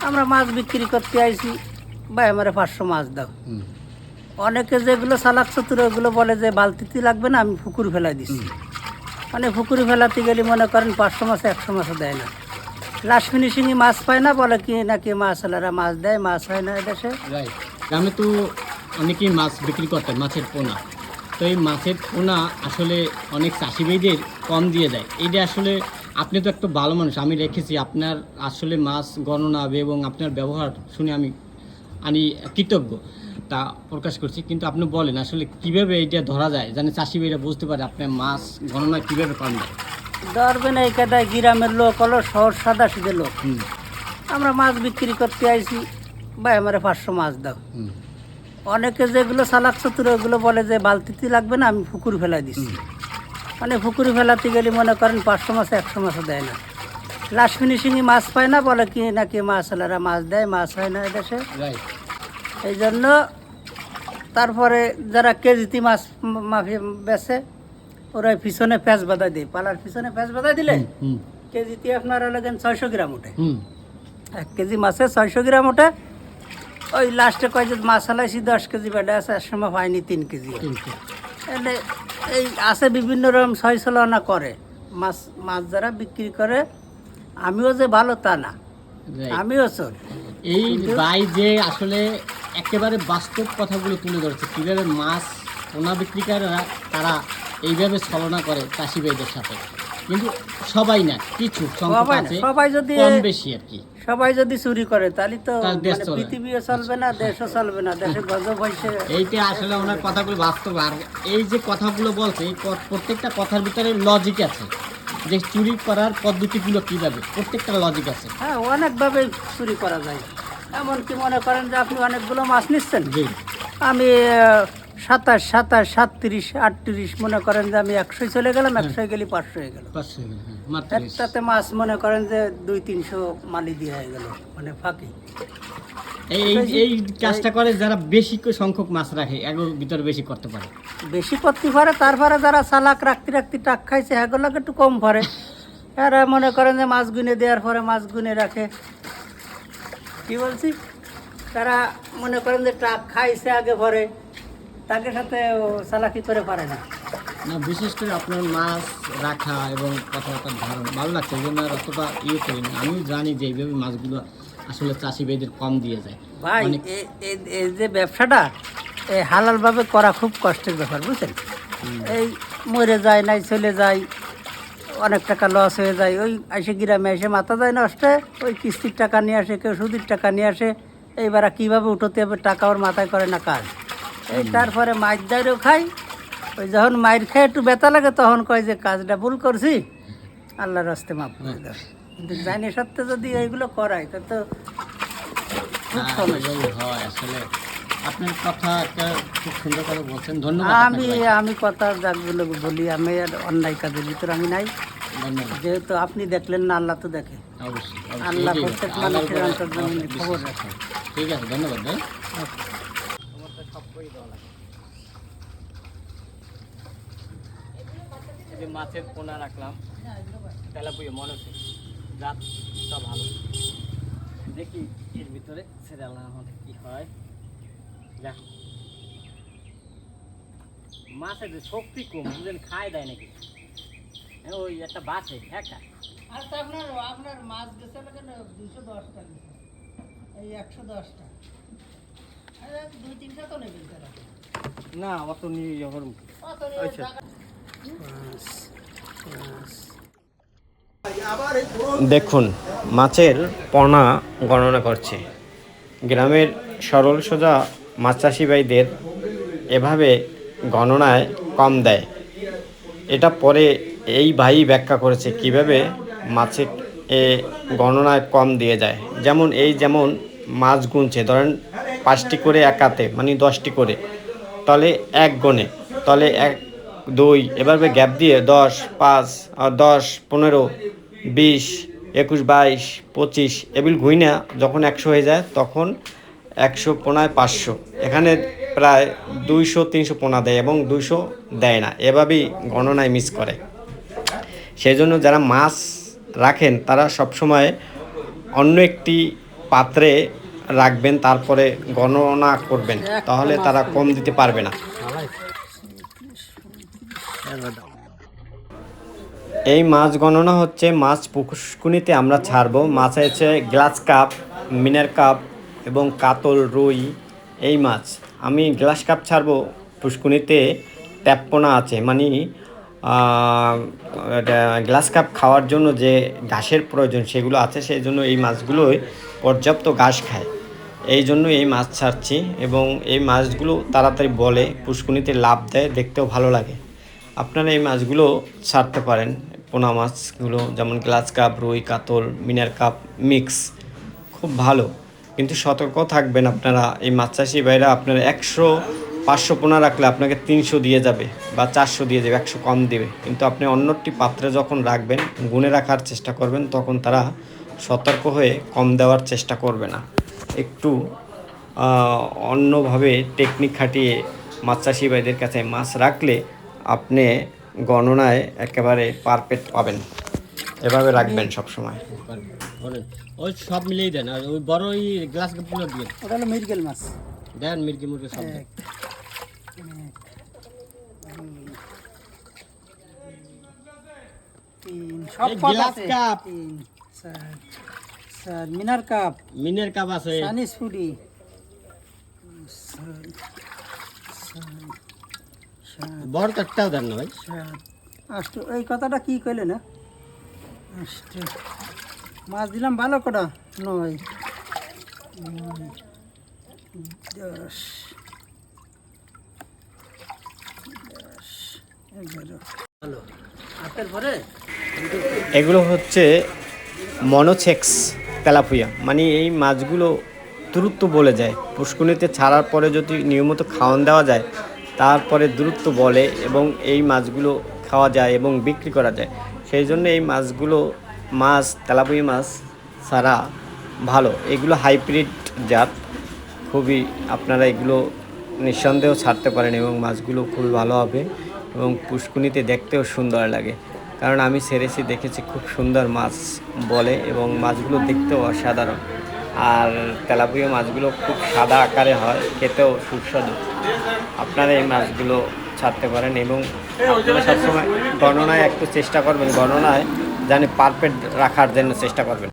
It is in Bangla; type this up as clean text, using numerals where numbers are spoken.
আমরা মাছ বিক্রি করতে আইছি, ভাই আমারে 500 মাছ দাও। অনেকে যেগুলো চালাক চতুর ওগুলো বলে যে বালতিতে লাগবে না, আমি পুকুর ফেলাই দিচ্ছি। মানে পুকুরে ফেলাতে গেলে মনে করেন 500 মাছ 100 মাছও দেয় না। লাস্ট ফিনিশিংয়ে মাছ পায় না, বলে কি নাকি মাছওয়ালারা মাছ দেয়, মাছ হয় না এদেশে। রাইট। গ্রামে তো অনেকেই মাছ বিক্রি করতেন, মাছের পোনা। তো এই মাছের পোনা আসলে অনেক চাষি ভাইদের কম দিয়ে দেয়। এইটা আসলে আপনি তো একটা ভালো মানুষ, আমি রেখেছি আপনার আসলে মাছ গণনা এবং আপনার ব্যবহার শুনে আমি কৃতজ্ঞ, তা প্রকাশ করছি। কিন্তু আপনি বলেন আসলে কিভাবে এইটা ধরা যায়, যেন চাষি ভাইরা বুঝতে পারে আপনার মাছ গণনা কীভাবে কম দেয়। ধরবেন এই কাদায় গ্রামের লোক হলো শহর সাদা সিধে লোক। আমরা মাছ বিক্রি করতে আইছি, ভাই আমারে 500 মাছ দাও। অনেকে যেগুলো চালাক চতুর ওগুলো বলে যে বালতিতে লাগবে না, আমি পুকুর ফেলাই দিচ্ছি। মানে পুকুরে ফেলাতে গেলে মনে করেন 500 মাছ 100 মাছও দেয় না। লাস্ট ফিনিশিংয়ে মাছ পায় না, বলে কি নাকি মাছওয়ালারা মাছ দেয়, মাছ হয় না এদেশে। রাইট। এই জন্য তারপরে যারা কেজিতে মাছ মাফি বেচে ওরা পিছনে প্যাঁচ বাঁধা দেয়, পালার পিছনে প্যাঁচ বাঁধা দিলে কেজিতে আপনার লাগেন 600 গ্রাম ওঠে। 1 কেজি মাছে 600 গ্রাম ওঠে। ওই লাস্টে কয় যে মাছ হালাইছি 10 কেজি বেড়ে আছে, এক সময় পাইনি 3 কেজি। এলে এই আছে বিভিন্ন রকম ছয়ছলনা করে মাছ মাছ যারা বিক্রি করে। আমিও যে ভালো তা না, আমিও চোর। এই ভাই যে আসলে একেবারে বাস্তব কথাগুলো তুলে ধরছে, কীভাবে মাছ পোনা বিক্রিকাররা তারা এইভাবে ছলনা করে চাষি ভাইদের সাথে। কিন্তু সবাই না, কিছু সংখ্যক আছে, সবাই যদি কম বেশি আর কি। সবাই যদি চুরি করে তাহলে তো দেশ মানে চলে। পৃথিবীও চলবে না, দেশও চলবে না, দেশে গজব হয়েছে। এইটা আসলে ওনার কথাগুলো বাস্তব। আর এই যে কথাগুলো বলছে, এই প্রত্যেকটা কথার ভিতরে লজিক আছে, যে চুরি করার পদ্ধতিগুলো কীভাবে, প্রত্যেকটা লজিক আছে। হ্যাঁ, অনেকভাবে চুরি করা যায়। এমনকি মনে করেন যে আপনি অনেকগুলো মাছ নিচ্ছেন, জি। আমি 27, 37, 38 মনে করেন যে আমি 100 চলে গেলাম, 100 গেলি 500 হয়ে গেল। একটাতে মাছ মনে করেন যে 200-300 মালি দিয়ে হয়ে গেল, মানে ফাঁকি। এই এই কাজটা করে যারা বেশি সংখ্যক মাছ রাখে, এগুলোর ভিতরে বেশি করতে পারে, বেশি করতে পারে। তারপরে যারা চালাক রাখতে রাখতে টাক খাইছে এগুলোকে একটু কম পারে। এরা মনে করেন যে মাছ গুনে দেওয়ার পরে মাছ গুনে রাখে। কি বলছি, তারা মনে করেন যে টাক খাইছে আগে পরে, তাকে সাথে চালাকি করে পারে না। না, বিশেষ করে আপনার মাছ রাখা এবং কথাবার্তার ধারণ ভালো লাগছে, এই জন্য আর অতটা করি না। আমি জানি যে এইভাবে মাছগুলো আসলে চাষি ভাইদের কম দিয়ে যায়। ভাই এই যে ব্যবসাটা এই হালালভাবে করা খুব কষ্টের ব্যাপার, বুঝছেন। এই মরে যায় নাই চলে যায়, অনেক টাকা লস হয়ে যায়। ওই এসে গ্রামে এসে মাথা যায় নষ্টে, ওই কিস্তির টাকা নিয়ে আসে, কেউ সুদের টাকা নিয়ে আসে। এইবার কীভাবে উঠোতে হবে টাকা ওর মাথায় করে না কাজ। এই তারপরে মাছ দাইরও খাই। ওই যখন মায়ের খেয়ে একটু ব্যথা লাগে তখন কয় যে কাজটা ভুল করছি, আল্লাহর রাস্তে মাফ করে দেয়। কিন্তু জানি সত্ত্বে যদি এইগুলো করায় তা তো খুব সমস্যা। হয় আসলে আপনার কথা একটা খুব সুন্দর করে বলছেন, ধন্যবাদ। আমি কথা যাগুলো বলি, আমি আর অন্যায় কাজের ভিতরে আমি নাই। ধন্যবাদ। যেহেতু আপনি দেখলেন না, আল্লাহ তো দেখে। অবশ্যই আল্লাহ প্রত্যেক মানুষের অন্তর্জমিনে খবর রাখে। ঠিক আছে, ধন্যবাদ ভাই। যে মাছের পোনা রাখলাম, তেলাপুয়া মনে হচ্ছে জাতটা ভালো। দেখি এর ভিতরে ছেড়ে আল্লাহ আমাদের কি হয়। দেখ মাছের যে শক্তি কম, বুঝলেন, খায় দেয় নাকি ওই একটা বাছে একটা। আচ্ছা, আপনার মাছ গেছে 210 টাকা, এই 110টা 2-3টা তো নেবেন তারা না, অত নিয়ে যাবার আচ্ছা। দেখুন মাছের পোনা গণনা করছে। গ্রামের সরল সোজা মাছ চাষি ভাইদের এভাবে গণনায় কম দেয়। এটা পরে এই ভাই ব্যাখ্যা করেছে কিভাবে মাছের গণনায় কম দিয়ে যায়। যেমন মাছ গুনছে, ধরেন 5টি করে একাতে, মানে 10টি করে, তাহলে 1 গনে, তাহলে 1, 2, এভাবে গ্যাপ দিয়ে 10, 5, 10, 15, 20, 21, 22, 25 এবিল ঘুইনা যখন 100 হয়ে যায় তখন 100 পোনায় 500, এখানে প্রায় 200-300 পোনা দেয় এবং 200 দেয় না, এভাবেই গণনায় মিস করে। সেই জন্য যারা মাছ রাখেন তারা সবসময় অন্য একটি পাত্রে রাখবেন, তারপরে গণনা করবেন, তাহলে তারা কম দিতে পারবে না। এই মাছ গণনা হচ্ছে মাছ পুষ্কুনিতে আমরা ছাড়বো। মাছ আছে গ্লাস কাপ, মিনার কাপ এবং কাতল, রুই। এই মাছ আমি গ্লাস কাপ ছাড়বো। পুষ্কুনিতে ট্যাপপোনা আছে, মানে গ্লাস কাপ খাওয়ার জন্য যে ঘাসের প্রয়োজন সেগুলো আছে, সেই জন্য এই মাছগুলোই পর্যাপ্ত ঘাস খায়। এই জন্য এই মাছ ছাড়ছি, এবং এই মাছগুলো তাড়াতাড়ি বলে, পুষ্কুনিতে লাভ দেয়, দেখতেও ভালো লাগে। আপনারা এই মাছগুলো ছাড়তে পারেন, পোনা মাছগুলো, যেমন গ্লাস কাপ, রুই, কাতল, মিনার কাপ মিক্স, খুব ভালো। কিন্তু সতর্ক থাকবেন আপনারা, এই মাছ চাষি ভাইরা আপনারা 100-500 পোনা রাখলে আপনাকে 300 দিয়ে যাবে বা 400 দিয়ে যাবে, 100 কম দেবে। কিন্তু আপনি অন্যটি পাত্রে যখন রাখবেন, গুনে রাখার চেষ্টা করবেন, তখন তারা সতর্ক হয়ে কম দেওয়ার চেষ্টা করবে না। একটু অন্যভাবে টেকনিক খাটিয়ে মাছ চাষি ভাইদের কাছে মাছ রাখলে আপনি গণনায় একেবারে পারফেক্ট পাবেন। এভাবে রাখবেন সবসময়। ওই সব মিলিয়ে দেন, আর ওই বড় ওই গ্লাস কাপগুলো দিয়ে ওটা হলো মৃগেল মাছ। দেন, মির্গি মুরগি সব দেন। 3 সব এই পদ গ্লাস আছে। কাপ। 3 4 মিনার কাপ, মিনের কাপ আছে, চাইনিজ ফুডি, বড় একটাও দেন না ভাই। 8 এই কথাটা কি কইলে না? 8 মাছ দিলাম ভালো কটা, 9 10 11 ভালো হাতের পরে। এগুলো হচ্ছে মনোসেক্স তেলাপুয়া, মানে এই মাছগুলো দ্রুত বলে যায়। পুষ্কুনিতে ছাড়ার পরে যদি নিয়মিত খাওয়ান দেওয়া যায়, তারপরে দ্রুত বলে, এবং এই মাছগুলো খাওয়া যায় এবং বিক্রি করা যায়। সেই জন্য এই মাছগুলো, মাছ তেলাপুয়া মাছ ছাড়া ভালো। এগুলো হাইব্রিড জাত, খুবই আপনারা এগুলো নিঃসন্দেহ ছাড়তে পারেন, এবং মাছগুলো খুবই ভালো হবে, এবং পুষ্কুনিতে দেখতেও সুন্দর লাগে। কারণ আমি ছেড়েছি, দেখেছি, খুব সুন্দর মাছ বলে, এবং মাছগুলো দেখতেও অসাধারণ। আর তেলাপিয়া মাছগুলো খুব সাদা আকারে হয়, খেতেও সুস্বাদু। আপনারা এই মাছগুলো ছাড়তে পারেন, এবং আপনারা সবসময় গণনায় একটু চেষ্টা করবেন, গণনায় জানি পারফেক্ট রাখার জন্য চেষ্টা করবেন।